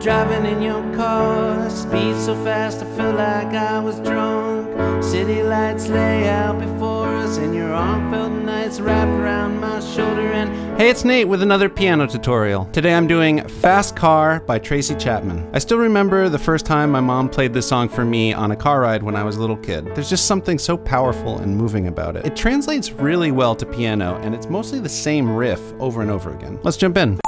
Driving in your car, speed so fast I feel like I was drunk. City lights lay out before us, and your arm felt nice wrapped around my shoulder. And hey, it's Nate with another piano tutorial. Today I'm doing Fast Car by Tracy Chapman. I still remember the first time my mom played this song for me on a car ride when I was a little kid. There's just something so powerful and moving about it. It translates really well to piano, and it's mostly the same riff over and over again. Let's jump in.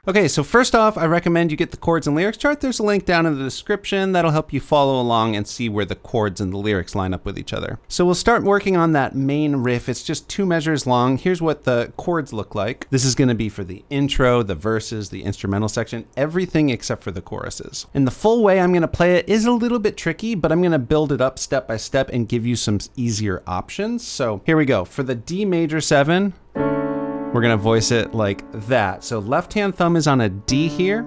Okay, so first off, I recommend you get the chords and lyrics chart. There's a link down in the description that'll help you follow along and see where the chords and the lyrics line up with each other. So we'll start working on that main riff. It's just 2 measures long. Here's what the chords look like. This is gonna be for the intro, the verses, the instrumental section, everything except for the choruses. And the full way I'm gonna play it is a little bit tricky, but I'm gonna build it up step by step and give you some easier options. So here we go. For the D major 7, we're gonna voice it like that. So left hand thumb is on a D here.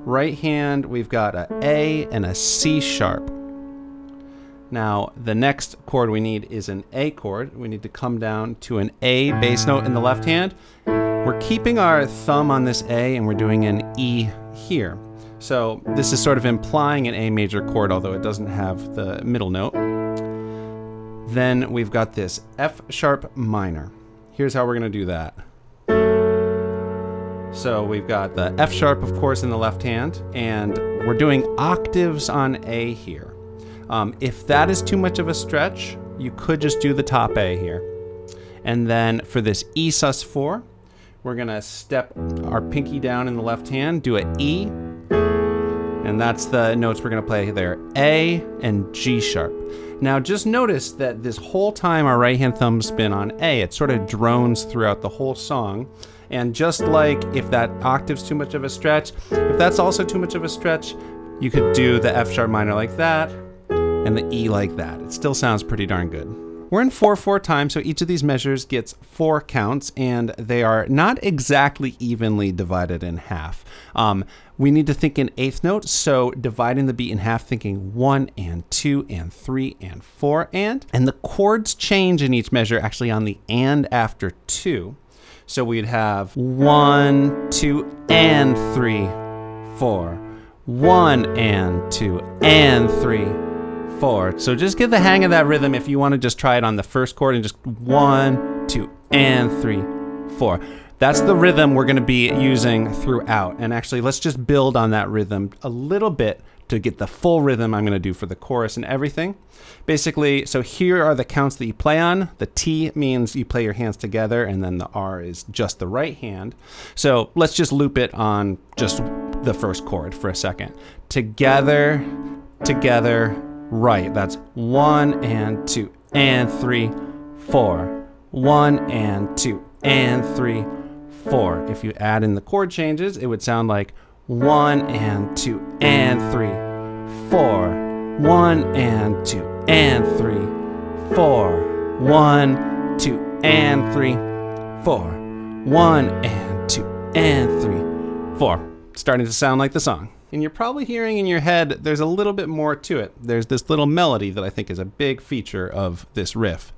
Right hand, we've got an A and a C sharp. Now, the next chord we need is an A chord. We need to come down to an A bass note in the left hand. We're keeping our thumb on this A and we're doing an E here. So this is sort of implying an A major chord, although it doesn't have the middle note. Then we've got this F sharp minor. Here's how we're gonna do that. So we've got the F sharp, of course, in the left hand, and we're doing octaves on A here. If that is too much of a stretch, you could just do the top A here. And then for this E sus4, we're gonna step our pinky down in the left hand, do an E, and that's the notes we're gonna play there, A and G sharp. Now just notice that this whole time our right hand thumb's been on A. It sort of drones throughout the whole song. And just like if that octave's too much of a stretch, if that's also too much of a stretch, you could do the F sharp minor like that and the E like that. It still sounds pretty darn good. We're in 4/4 time, so each of these measures gets 4 counts, and they are not exactly evenly divided in half. We need to think in 8th notes, so dividing the beat in half, thinking 1 and 2 and 3 and 4 and the chords change in each measure actually on the and after 2. So we'd have 1, 2, and 3, 4. 1 and 2 and 3, 4. So just get the hang of that rhythm if you want to just try it on the first chord and just 1, 2, and 3, 4. That's the rhythm we're going to be using throughout. And actually, let's just build on that rhythm a little bit to get the full rhythm I'm going to do for the chorus and everything. Basically, so here are the counts that you play on. The T means you play your hands together, and then the R is just the right hand. So let's just loop it on just the first chord for a second. Together, together, right. That's 1 and 2 and 3, 4. 1 and 2 and 3, 4. If you add in the chord changes, it would sound like 1 and 2 and 3, 4. 1 and 2 and 3, 4. 1, 2 and 3, 4. 1 and 2 and 3, 4. Starting to sound like the song. And you're probably hearing in your head there's a little bit more to it. There's this little melody that I think is a big feature of this riff.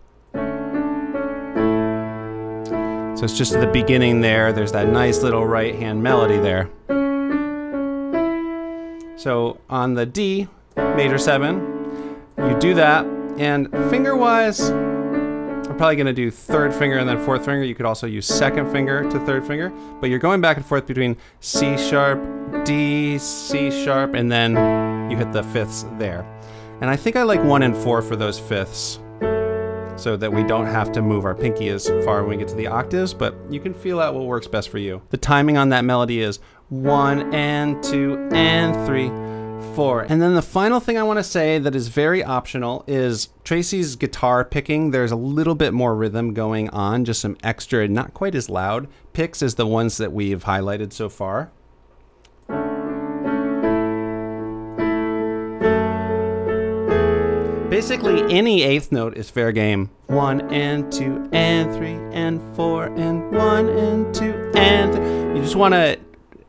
So it's just at the beginning there, there's that nice little right hand melody there. So on the D major 7, you do that, and finger wise, I'm probably gonna do 3rd finger and then 4th finger. You could also use 2nd finger to 3rd finger, but you're going back and forth between C sharp, D, C sharp, and then you hit the 5ths there. And I think I like 1 and 4 for those 5ths, so that we don't have to move our pinky as far when we get to the octaves, but you can feel out what works best for you. The timing on that melody is 1 and 2 and 3, 4. And then the final thing I want to say that is very optional is Tracy's guitar picking. There's a little bit more rhythm going on, just some extra, not quite as loud picks as the ones that we've highlighted so far. Basically, any 8th note is fair game. 1 and 2 and 3 and 4 and 1 and 2 and 3. You just want to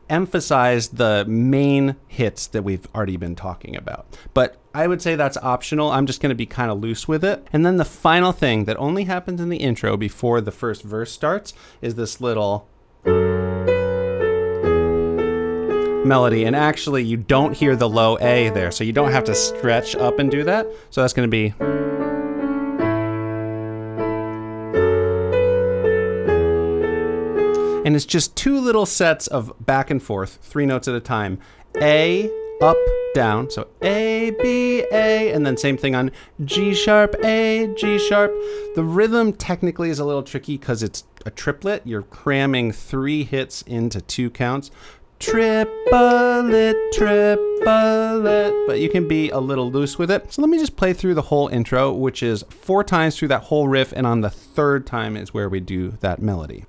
emphasize the main hits that we've already been talking about. But I would say that's optional. I'm just going to be kind of loose with it. And then the final thing that only happens in the intro before the first verse starts is this little melody. And actually, you don't hear the low A there, so you don't have to stretch up and do that. So that's going to be... And it's just two little sets of back and forth, 3 notes at a time. A, up, down. So A, B, A, and then same thing on G sharp, A, G sharp. The rhythm technically is a little tricky because it's a triplet. You're cramming 3 hits into 2 counts. Triplet, triplet, but you can be a little loose with it. So let me just play through the whole intro, which is 4 times through that whole riff, and on the 3rd time is where we do that melody.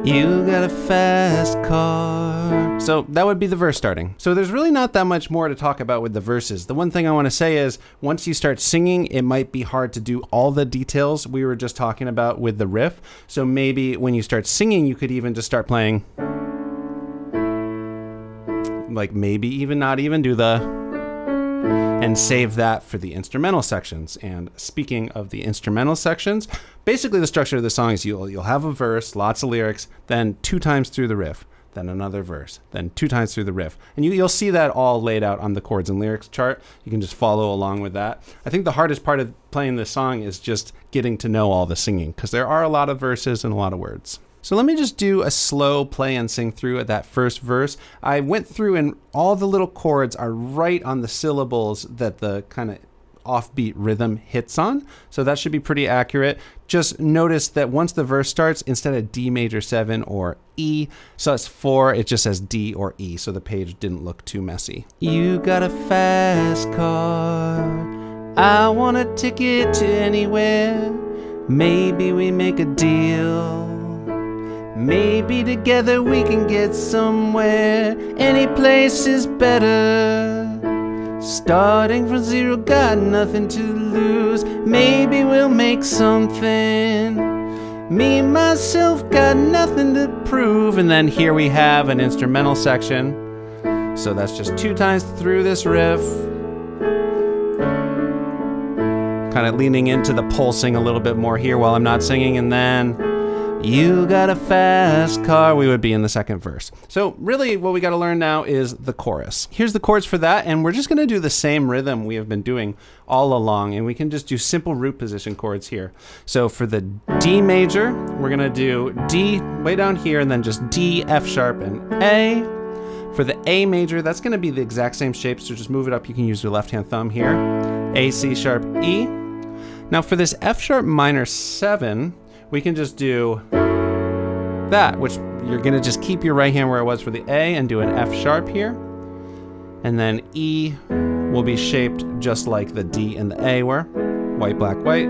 You got a fast car. So that would be the verse starting. So there's really not that much more to talk about with the verses. The one thing I want to say is once you start singing, it might be hard to do all the details we were just talking about with the riff. So maybe when you start singing, you could even just start playing, like maybe even not even do the, and save that for the instrumental sections. And speaking of the instrumental sections, basically the structure of the song is you'll have a verse, lots of lyrics, then 2 times through the riff, then another verse, then 2 times through the riff. And you'll see that all laid out on the chords and lyrics chart. You can just follow along with that. I think the hardest part of playing this song is just getting to know all the singing, because there are a lot of verses and a lot of words. So let me just do a slow play and sing through at that first verse. I went through and all the little chords are right on the syllables that the kind of offbeat rhythm hits on. So that should be pretty accurate. Just notice that once the verse starts, instead of D major 7 or E, so it's 4, it just says D or E. So the page didn't look too messy. You got a fast car. I want a ticket to anywhere. Maybe we make a deal. Maybe together we can get somewhere. Any place is better. Starting from 0, got nothing to lose. Maybe we'll make something. Me, myself, got nothing to prove. And then here we have an instrumental section. So that's just 2 times through this riff. Kind of leaning into the pulsing a little bit more here while I'm not singing. And then you got a fast car, we would be in the 2nd verse. So really what we got to learn now is the chorus. Here's the chords for that, and we're just going to do the same rhythm we have been doing all along, and we can just do simple root position chords here. So for the D major, we're going to do D way down here, and then just D, F sharp, and A. For the A major, that's going to be the exact same shape, so just move it up. You can use your left-hand thumb here. A, C sharp, E. Now for this F sharp minor 7, we can just do that, which you're gonna just keep your right hand where it was for the A and do an F sharp here. And then E will be shaped just like the D and the A were. White, black, white,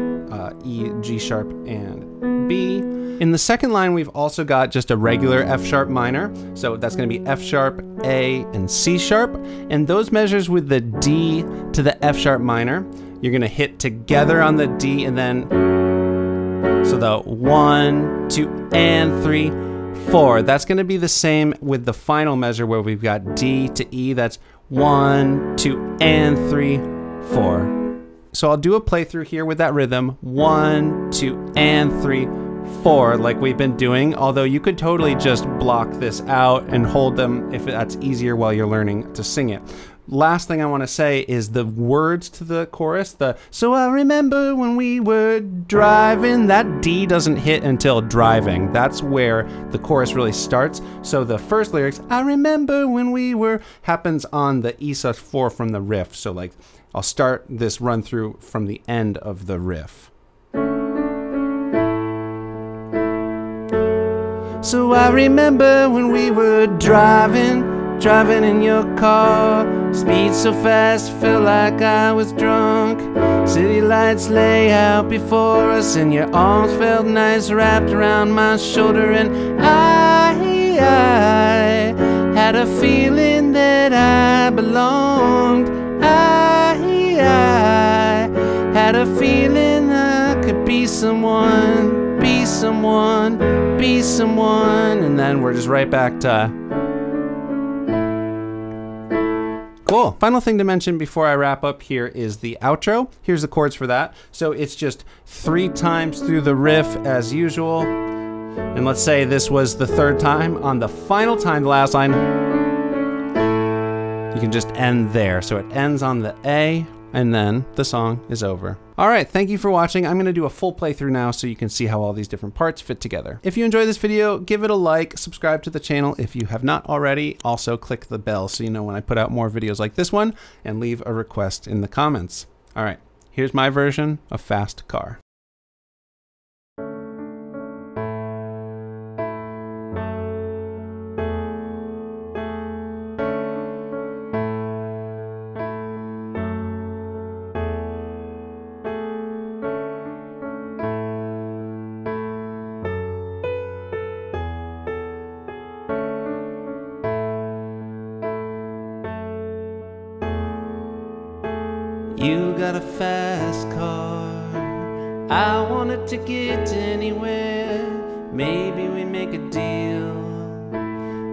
E, G sharp, and B. In the 2nd line, we've also got just a regular F sharp minor. So that's gonna be F sharp, A, and C sharp. And those measures with the D to the F sharp minor, you're gonna hit together on the D and then so the 1, 2, and 3, 4. That's going to be the same with the final measure where we've got D to E. That's 1, 2, and 3, 4. So I'll do a playthrough here with that rhythm. 1, 2, and 3, 4, like we've been doing. Although you could totally just block this out and hold them if that's easier while you're learning to sing it. Last thing I want to say is the words to the chorus. So I remember when we were driving, that D doesn't hit until driving. That's where the chorus really starts. So the first lyrics, I remember when we were, happens on the E sus 4 from the riff. So like I'll start this run through from the end of the riff. So I remember when we were driving driving in your car. Speed so fast, felt like I was drunk. City lights lay out before us, and your arms felt nice wrapped around my shoulder. And I had a feeling that I belonged. I had a feeling I could be someone, be someone, be someone. And then we're just right back to... Cool. Final thing to mention before I wrap up here is the outro. Here's the chords for that. So it's just 3 times through the riff as usual. And let's say this was the 3rd time. On the final time, the last line, you can just end there. So it ends on the A, and then the song is over. All right, thank you for watching. I'm gonna do a full playthrough now so you can see how all these different parts fit together. If you enjoyed this video, give it a like, subscribe to the channel if you have not already. Also click the bell so you know when I put out more videos like this one, and leave a request in the comments. All right, here's my version of Fast Car. You got a fast car, I want a ticket to anywhere. Maybe we make a deal,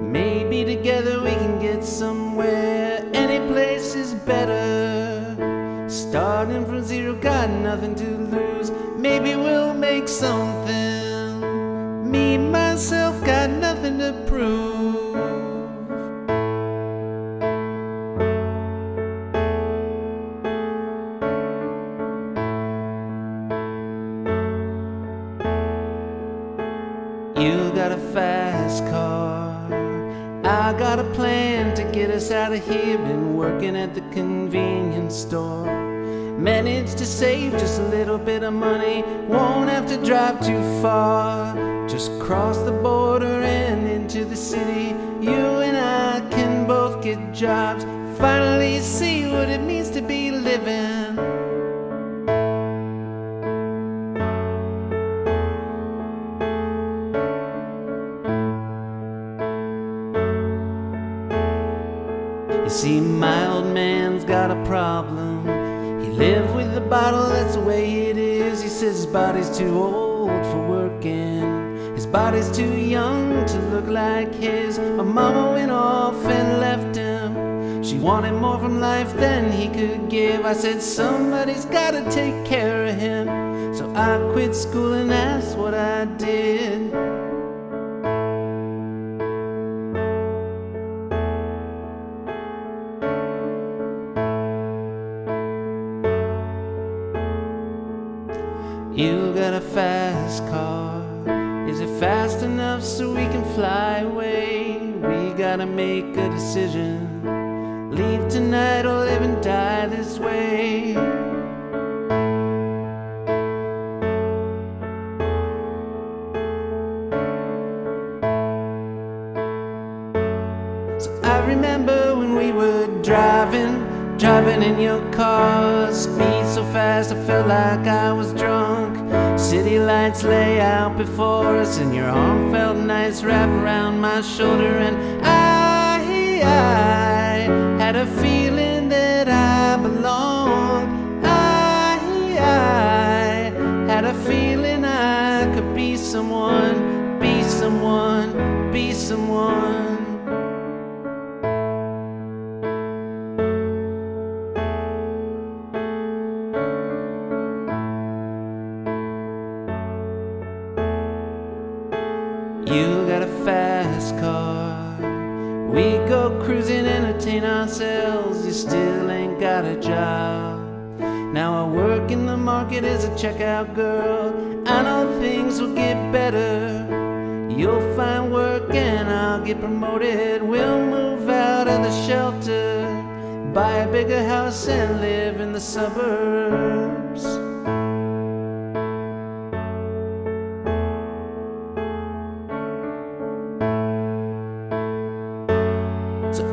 maybe together we can get somewhere. Any place is better, starting from zero, got nothing to lose. Maybe we'll make something, me, myself, got nothing to prove. You got a fast car, I got a plan to get us out of here. Been working at the convenience store, managed to save just a little bit of money. Won't have to drive too far, just cross the border and into the city. You and I can both get jobs, finally see what it means to be living. You see, my old man's got a problem. He lived with the bottle, that's the way it is. He says his body's too old for working, his body's too young to look like his. My mama went off and left him, she wanted more from life than he could give. I said somebody's gotta take care of him, so I quit school and that's what I did. You got a fast car, is it fast enough so we can fly away? We gotta make a decision, leave tonight or live and die this way. So I remember when we were driving in your car. Speed so fast I felt like I was drunk. City lights lay out before us, and your arm felt nice wrapped around my shoulder. And I had a feeling that I belonged. I had a feeling I could be someone, be someone, be someone. You got a fast car, we go cruising, entertain ourselves. You still ain't got a job. Now I work in the market as a checkout girl. I know things will get better. You'll find work and I'll get promoted. We'll move out of the shelter, buy a bigger house and live in the suburbs. So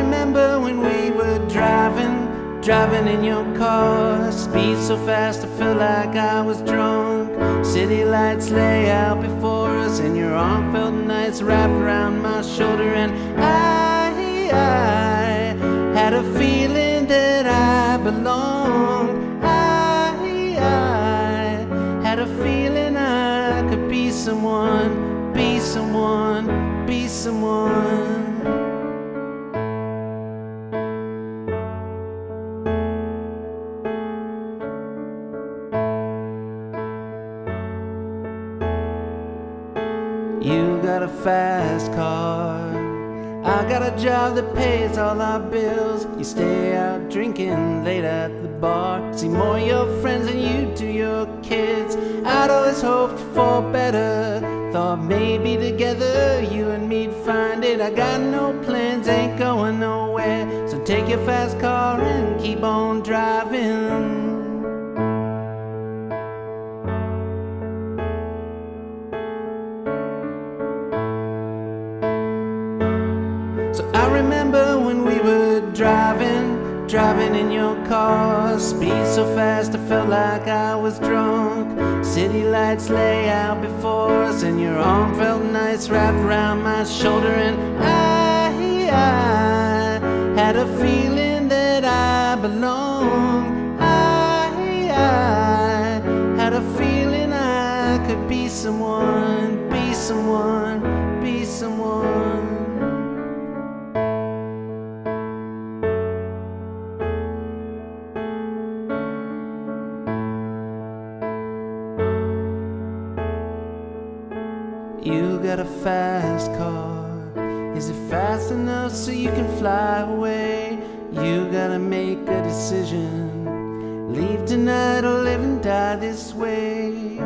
remember when we were driving in your car. Speed so fast I felt like I was drunk. City lights lay out before us, and your arm felt nice wrapped around my shoulder. And I had a feeling that I belonged. I had a feeling I could be someone, be someone, be someone. You got a fast car, I got a job that pays all our bills. You stay out drinking late at the bar, see more of your friends than you do your kids. I'd always hoped for better, thought maybe together you and me'd find it. I got no plans, ain't going nowhere, so take your fast car and keep on driving. So I remember when we were driving in your car. Speed so fast I felt like I was drunk. City lights lay out before us, and your arm felt nice wrapped around my shoulder. And I had a feeling that I belonged. I had a feeling I could be someone, be someone, be someone. You got a fast car, is it fast enough so you can fly away? You gotta make a decision, leave tonight or live and die this way.